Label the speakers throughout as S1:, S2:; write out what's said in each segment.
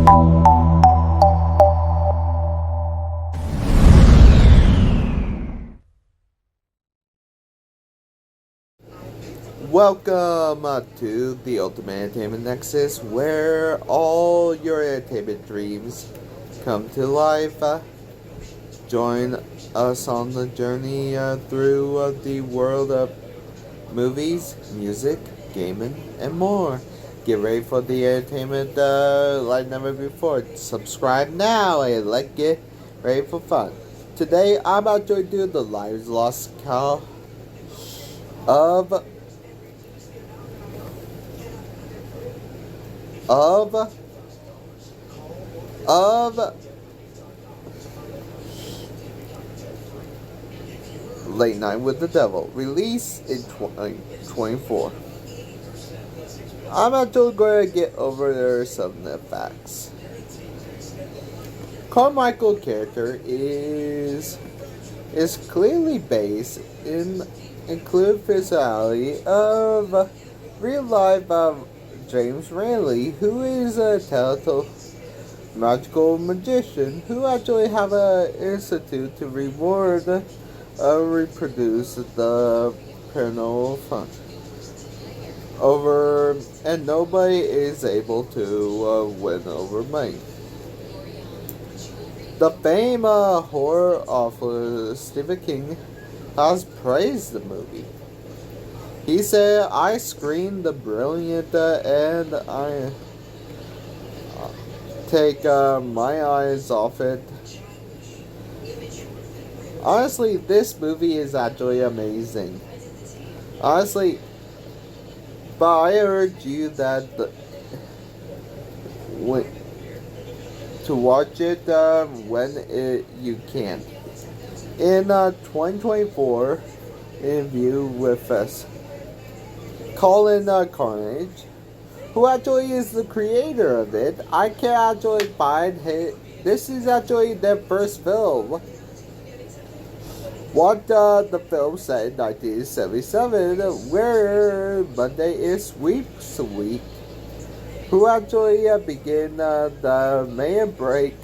S1: Welcome to the Ultimate Entertainment Nexus, where all your entertainment dreams come to life. Join us on the journey through the world of movies, music, gaming, and more. Get ready for the entertainment like never before. Subscribe now and let's get ready for fun. Today, I'm about to do the Lives Lost Call of Late Night with the Devil, released in 2024. I'm actually going to get over some of the facts. Carmichael's character is clearly based in include personality of real life James Rayleigh, who is a talented magical magician who actually have an institute to reward reproduce the paranormal fun over, and nobody is able to win over money. The famed horror author Stephen King has praised the movie. He said, "I screamed the brilliant and I take my eyes off it." Honestly, this movie is actually amazing. Honestly, but I urge you that to watch it when you can. In 2024, interview with us, Colin Carnage, who actually is the creator of it. I can't actually find him. This is actually their first film. What the film said in 1977, where Monday is Sweeps Week, who actually began the main break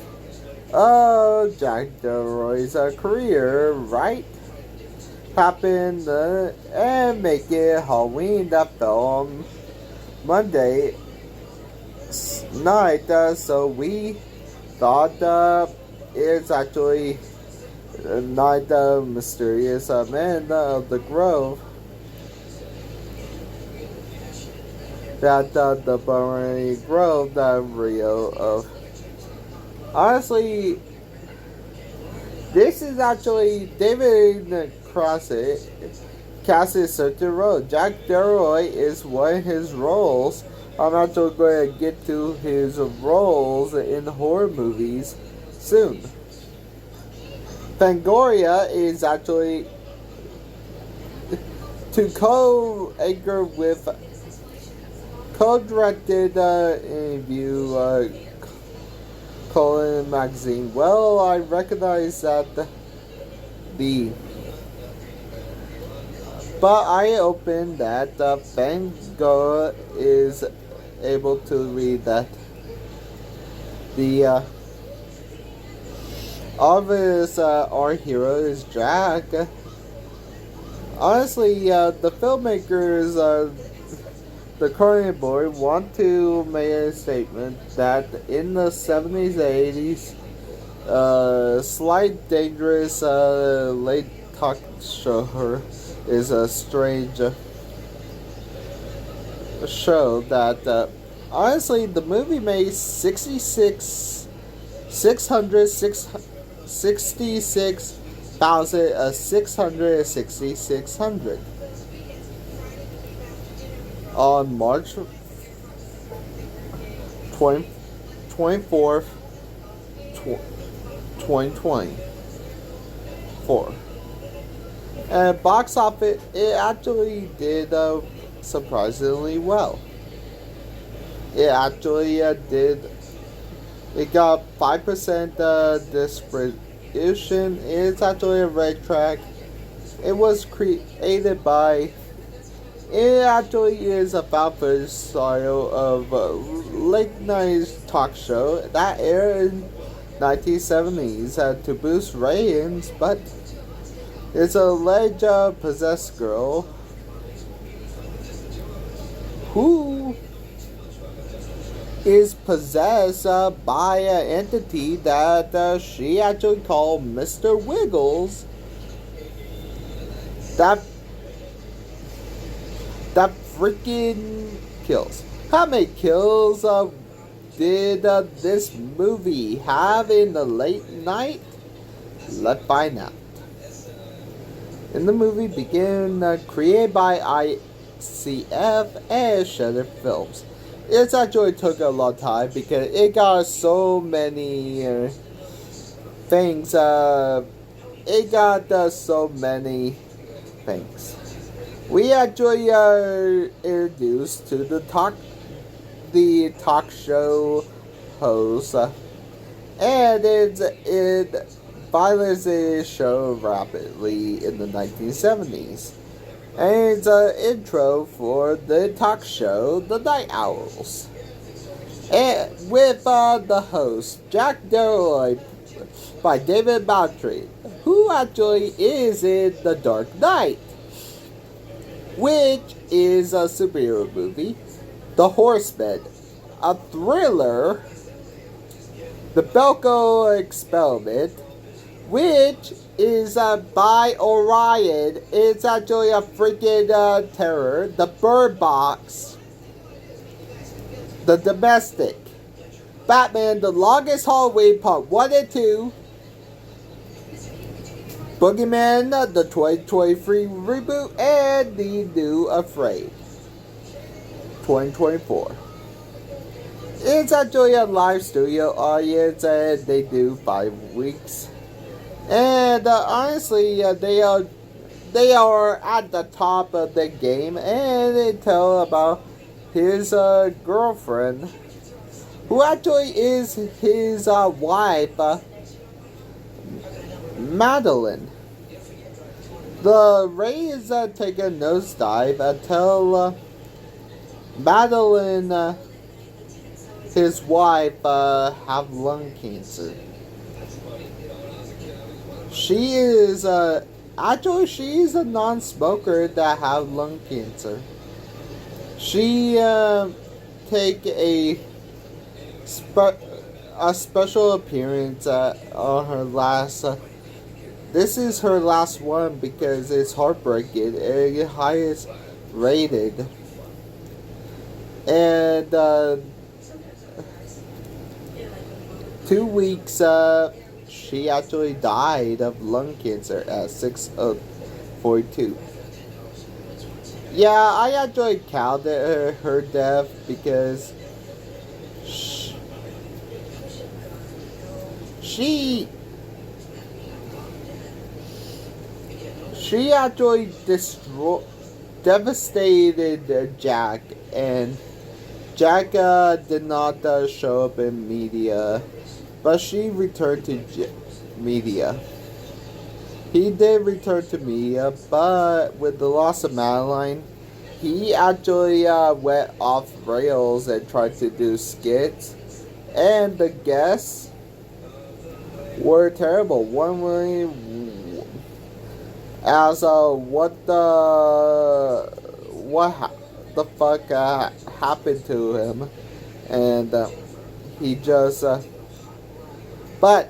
S1: of Jack Delroy's career, right? Happened and make it Halloween that film Monday night, so we thought it's actually Night the Mysterious Man of the Grove, that the Burning Grove, the Rio of. Honestly, this is actually David Crossett casted certain role. Jack Delroy is one of his roles. I'm actually going to get to his roles in horror movies soon. Fangoria is actually to co-anchor with co-directed interview Colin magazine. Well, I recognize that but I opened that Fangoria is able to read that the obvious our hero is Jack. Honestly, the filmmakers, the current board, want to make a statement that in the 70s and 80s, slight dangerous late talk show is a strange show that honestly the movie made 66,666 on March 24th, 2024. And box office, it actually did surprisingly well. It actually did. It got 5% distribution. It's actually a red track. It was created by It actually is about the style of a late night talk show that aired in 1970s to boost ratings, but it's a alleged possessed girl who is possessed by an entity that she actually called Mr. Wiggles. That freaking kills. How many kills did this movie have in the late night? Let's find out. In the movie began created by ICF and Shutter Films. It actually took a long time because it got so many things. It got so many things. We actually are introduced to the talk show host, and it violence is shown rapidly in the 1970s. And it's an intro for the talk show, The Night Owls. And with the host, Jack Darrow by David Bowtry, who actually is in The Dark Knight, which is a superhero movie, The Horseman, a thriller, The Belko Experiment, which is by Orion. It's actually a freaking terror. The Bird Box, The Domestic, Batman, The Longest Hallway, Part 1 and 2, Boogeyman, the 2023 reboot, and the new Afraid, 2024. It's actually a live studio audience, and they do 5 weeks. And honestly, they are at the top of the game, and they tell about his girlfriend, who actually is his wife, Madeline. The ratings take a nosedive until Madeline, his wife, have lung cancer. She is actually she's a non-smoker that have lung cancer. She take a special appearance on her last. This is her last one because it's heartbreaking and the highest rated. And 2 weeks. She actually died of lung cancer at 6:42. Yeah, I actually counted her death because she actually devastated Jack, and Jack did not show up in media, but she returned to media. He did return to media, but with the loss of Madeline, he actually went off rails and tried to do skits, and the guests were terrible. One way as what the fuck happened to him, and he just But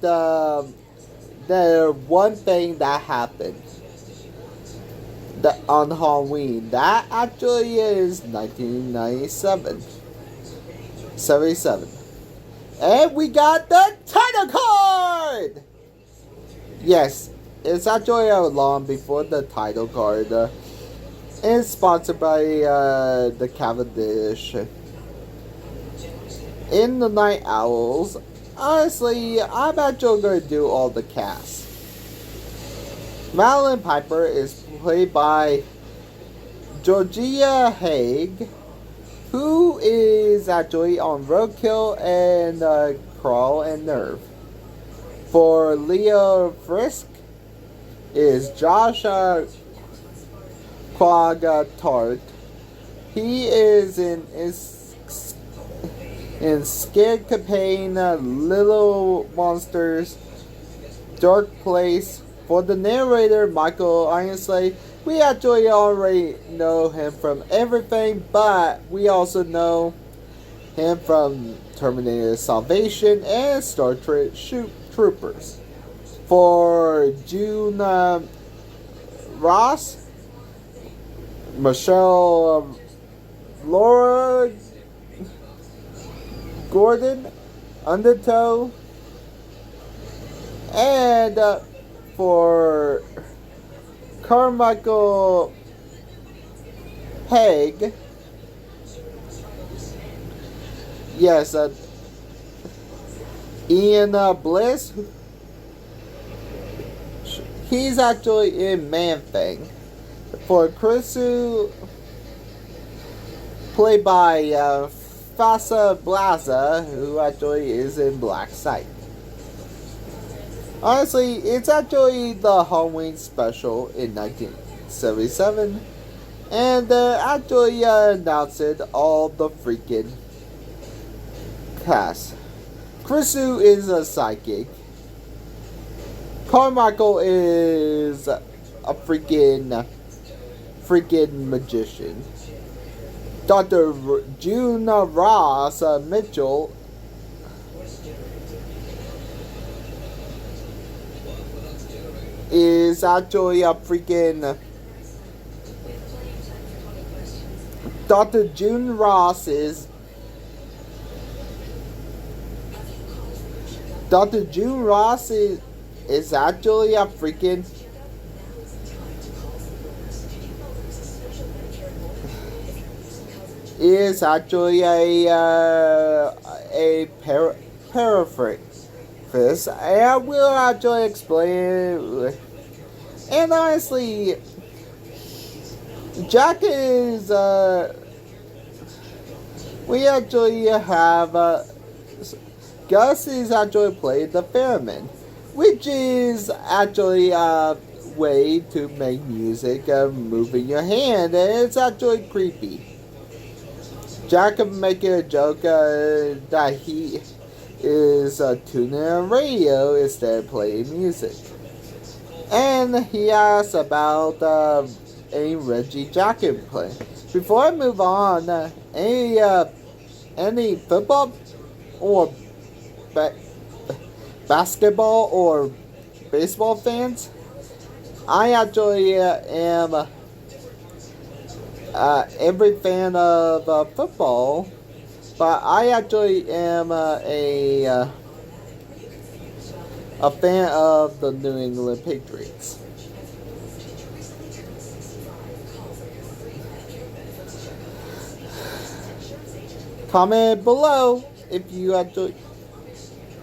S1: the one thing that happened on Halloween, that actually is 1997, 77. And we got the title card! Yes, it's actually long before the title card. It's sponsored by the Cavendish. In the Night Owls, honestly, I'm actually going to do all the cast. Madeline Piper is played by Georgia Haig, who is actually on Roadkill and Crawl and Nerve. For Leo Frisk, is Josh Quagatart. He is in Scared Campaign, Little Monsters, Dark Place. For the narrator, Michael Ironsley, we actually already know him from everything, but we also know him from Terminator Salvation and Star Trek Troopers. For June Ross, Michelle Laura Gordon, Undertow, and for Carmichael Haig, yes, Ian Bliss, he's actually in Man-Thing. For Chrisu, played by Fasa Blaza, who actually is in Black Sight. Honestly, it's actually the Halloween special in 1977, and actually announced all the freaking cast. Chrisu is a psychic. Carmichael is a freaking magician. Dr. June Ross Mitchell is actually a freaking Dr. June Ross is Dr. June Ross is actually a freaking is actually a paraphrase. I will actually explain. And honestly, Jack is we actually have Gus is actually played the theremin, which is actually a way to make music moving your hand, and it's actually creepy. Jack making a joke that he is tuning a radio instead of playing music. And he asks about any Reggie Jacket play. Before I move on, any football or basketball or baseball fans? I actually am every fan of football, but I actually am a fan of the New England Patriots. Comment below if you actually.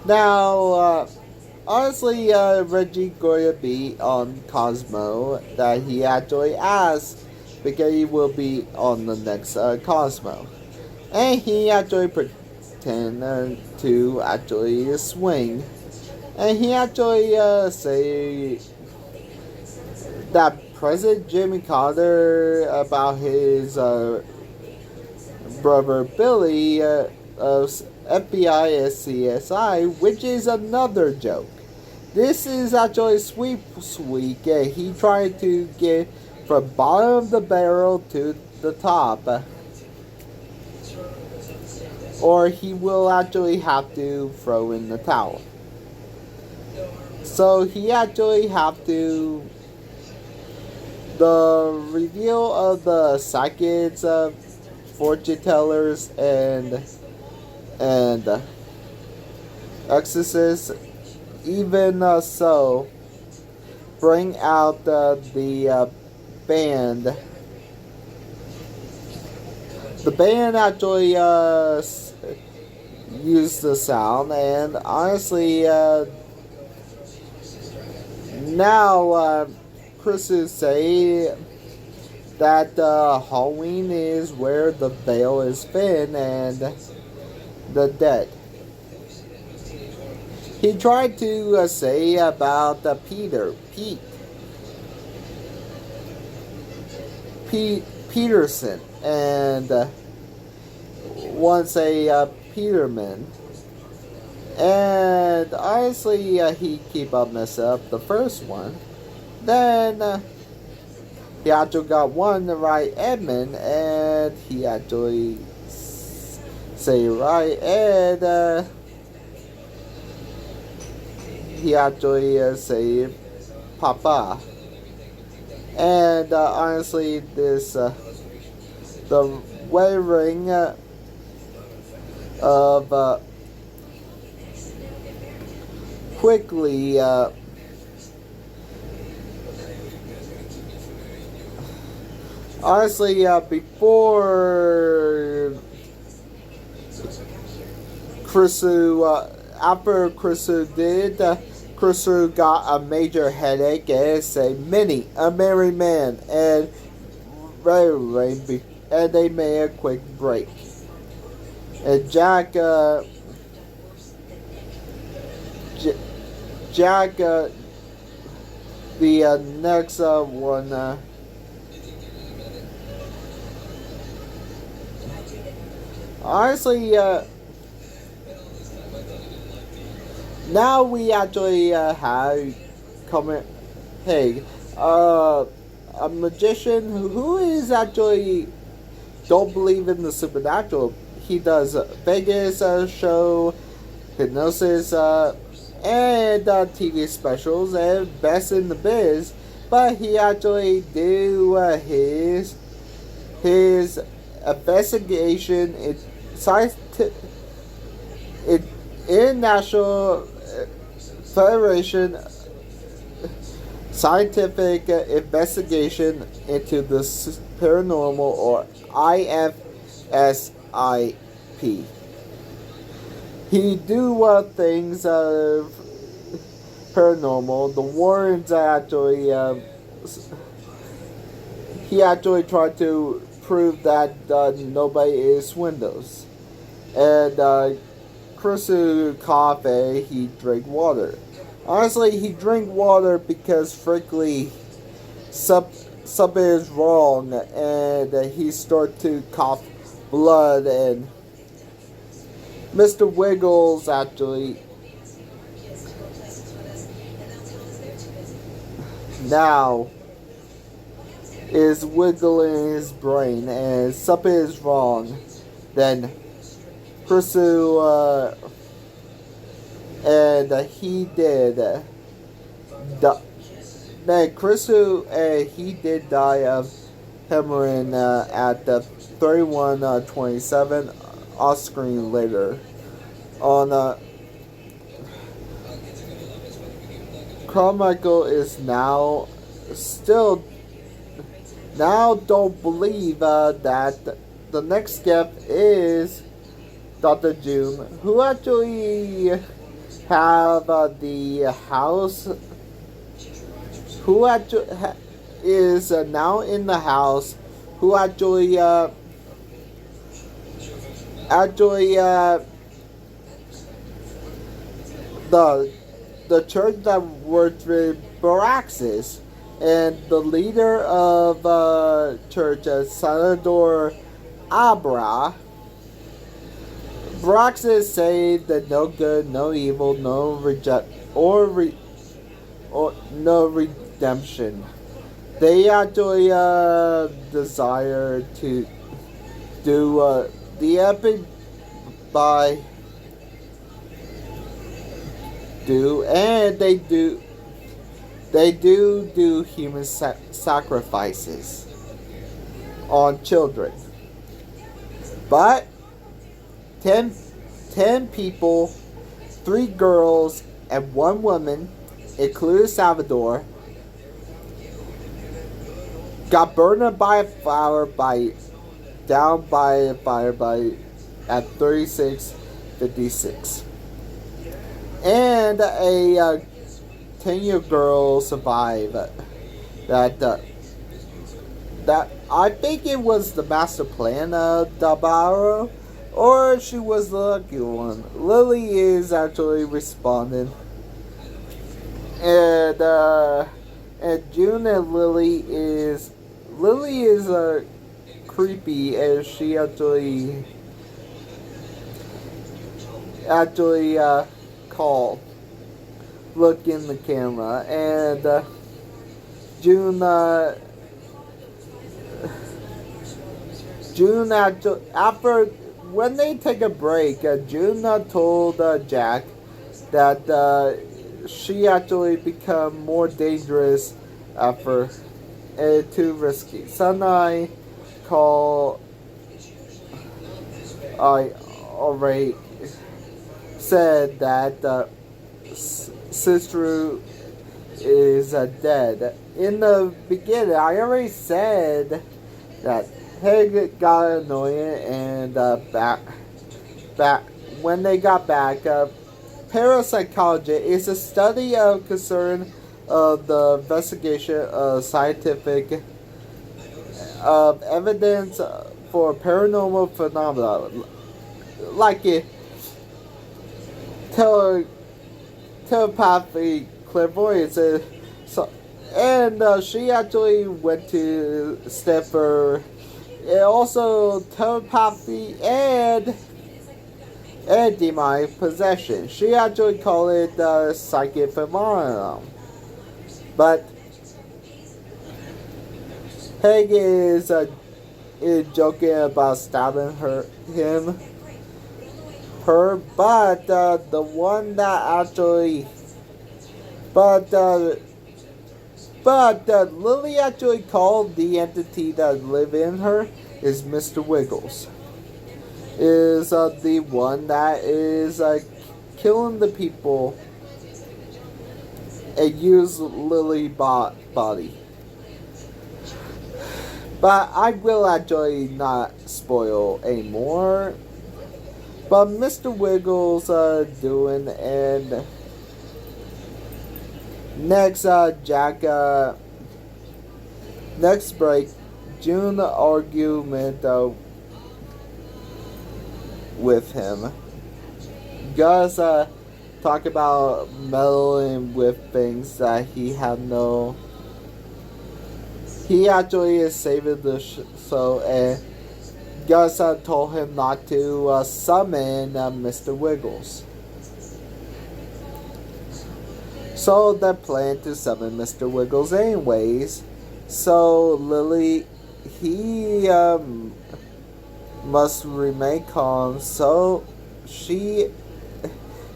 S1: Now, honestly, Reggie going to be on Cosmo that he actually asked because he will be on the next Cosmo. And he actually pretend to actually swing. And he actually say that President Jimmy Carter about his brother Billy of FBI and CSI, which is another joke. This is actually Sweep Week. He tried to get from bottom of the barrel to the top. Or he will actually have to throw in the towel. So he actually have to. The reveal of the psychics, fortune tellers, and exorcists, even so, bring out the band. The band actually used the sound, and honestly, now Chris is say that Halloween is where the veil is thin and the dead. He tried to say about Pete. Peterson, and once a Peterman. And honestly, he keep on messing up the first one. Then he actually got one right Edmund, and he actually say right, and he actually saved Papa. And honestly, this the wearing of quickly honestly before Chrisu after Chrisu did Chrisu got a major headache and say Minnie, a merry man, and and they made a quick break. And Jack the next one honestly now we actually have coming. Hey, a magician who is actually don't believe in the supernatural. He does Vegas show, hypnosis, and TV specials, and best in the biz. But he actually do his investigation in scientific International Federation Scientific Investigation into the Paranormal, or IFSIP. He do things paranormal. The Warrens actually he actually tried to prove that nobody is windows, and Chrisu coffee, he drink water. Honestly, he drink water because frankly something is wrong, and he start to cough blood, and Mr. Wiggles actually now is wiggling his brain, and something is wrong. Then Chrisu and he did then Chrisu he did die of heroin at the 31:27 off screen later on Carmichael is now still don't believe that the next step is Dr. Doom, who actually have the house, who actually is now in the house, who actually the church that worked with Baraxis, and the leader of church, Senador Abra. Baraxis say that no good, no evil, no no redemption. They actually desire to do the epic by do, and they do human sacrifices on children. But 10 people, 3 girls, and 1 woman, including Salvador, got burned by a fire at 36:56. And a 10-year girl survived. That I think it was the master plan of Dabaro, or she was the lucky one. Lily is actually responding, and June and Lily is Lily is creepy, and she actually called, look in the camera, and June actually, after when they take a break, June told Jack that she actually become more dangerous after too risky. Sunai call I already said that Sister is dead. In the beginning, I already said that Haig got annoying, and back when they got back, parapsychology is a study of concern of the investigation of scientific evidence for paranormal phenomena, like telepathy, clairvoyance, and she actually went to step for also telepathy and demonic possession. She actually called it psychic phenomenon. But Haig is joking about stabbing her, but the one that actually, but Lily actually called the entity that live in her is Mr. Wiggles. Is the one that is killing the people and use Lily body. But I will actually not spoil anymore. But Mr. Wiggles doing, and next Jack next break, June argument with him. Gus talk about meddling with things that he had no. He actually is saving the show, and Gus told him not to summon Mr. Wiggles. So they plan to summon Mr. Wiggles anyways. So Lily, he must remain calm. So she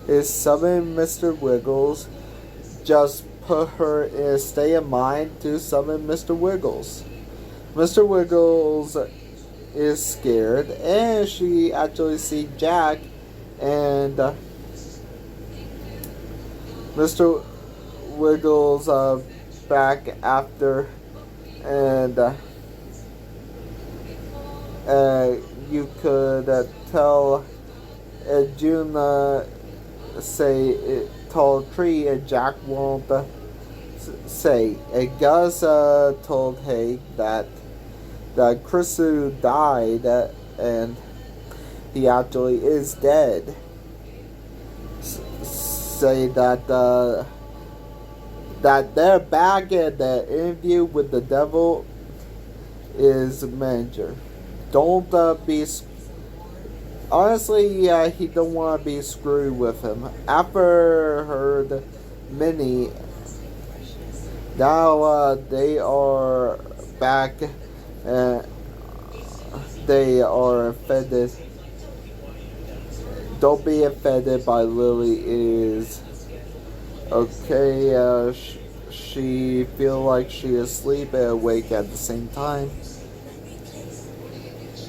S1: is summoning Mr. Wiggles. Just put her in a state of mind to summon Mr. Wiggles. Mr. Wiggles is scared, and she actually sees Jack, and Mr. Wiggles back after, and you could tell June say tall tree, and Jack won't say. And Gus told Haig that Chrisu died, and he actually is dead. Say that they're back, and the interview with the devil is manager. Don't be. Honestly, he don't want to be screwed with him. After heard Minnie, now they are back, and they are offended. Don't be offended by Lily is okay. She feel like she is asleep and awake at the same time.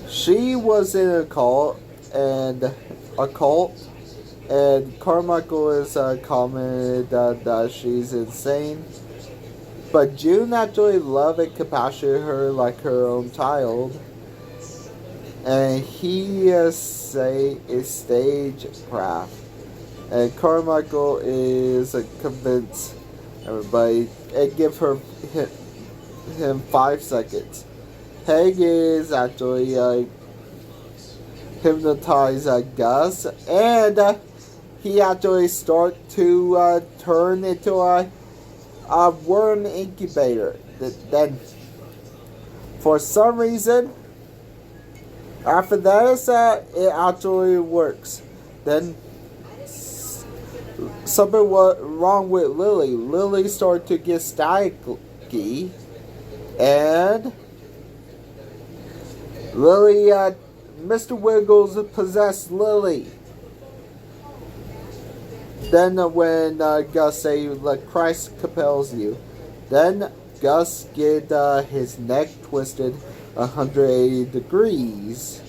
S1: She was in a cult, and Carmichael is commented that she's insane. But June actually loved and compassionate her like her own child. And he say is stagecraft. And Carmichael is convinced everybody, and give him 5 seconds. Haig is actually hypnotize Gus, and he actually start to turn into a worm incubator. Then For some reason, after that, it actually works. Then something was wrong with Lily. Lily started to get staticky, and Lily, Mr. Wiggles possessed Lily. Then when Gus say, "Let Christ compels you," then Gus get his neck twisted 180 degrees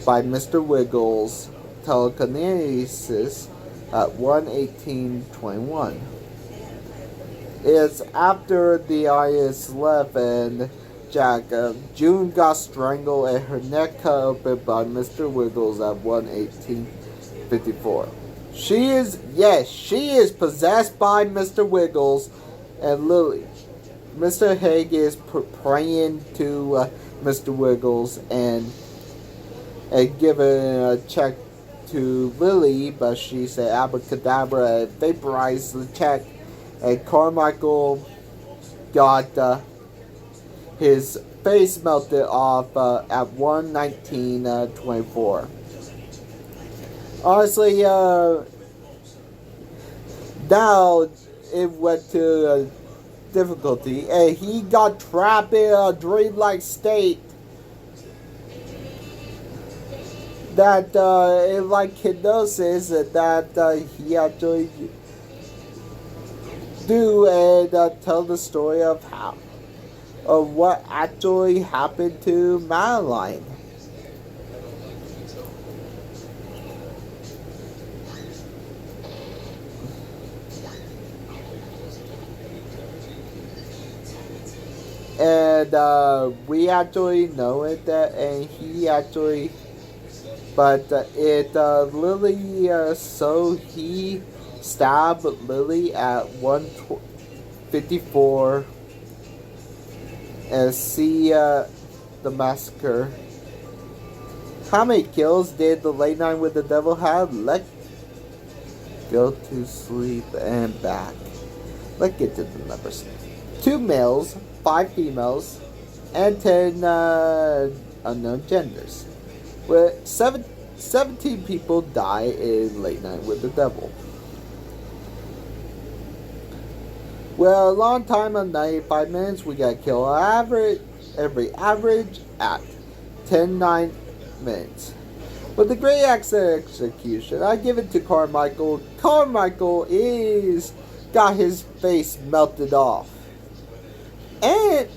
S1: by Mr. Wiggles' telekinesis at 1:18:21. It's after the audience left and June got strangled and her neck cut open by Mr. Wiggles at 1:18:54. She is possessed by Mr. Wiggles and Lily. Mr. Haig is praying to Mr. Wiggles and giving a check to Lily, but she said abracadabra and vaporized the check, and Carmichael got his face melted off at 1:19:24. Honestly, now it went to difficulty, and he got trapped in a dreamlike state that, like hypnosis, that he actually do and tell the story of what actually happened to Madeline. And we actually know it, and he actually, but Lily, so he stabbed Lily at 1:54 and see the massacre. How many kills did the Late Night with the Devil have? Let's go to sleep and back. Let's get to the numbers. 2 males, 5 females, and 10 unknown genders. With 17 people die in Late Night with the Devil. Well, a long time of 95 minutes, we got killed every average at 10-9 minutes. With the great execution, I give it to Carmichael. Carmichael got his face melted off. And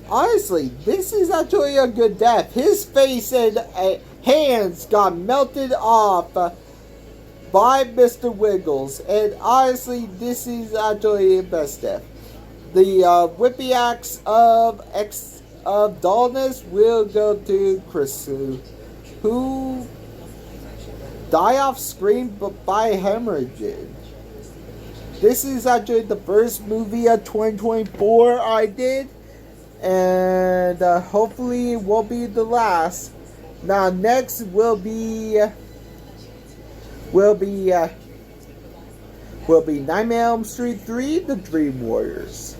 S1: honestly, this is actually a good death. His face and hands got melted off by Mr. Wiggles. And honestly, this is actually the best death. The whippy axe of dullness will go to Chris, who died off screen by hemorrhaging. This is actually the first movie of 2024 I did, and hopefully it won't be the last. Now next will be Nightmare on Elm Street 3: The Dream Warriors.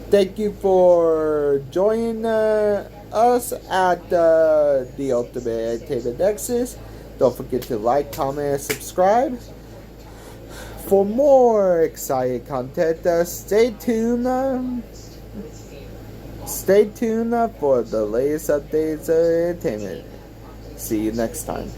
S1: Thank you for joining us at the Ultimate Entertainment Nexus. Don't forget to like, comment, and subscribe. For more exciting content, stay tuned for the latest updates of entertainment. See you next time.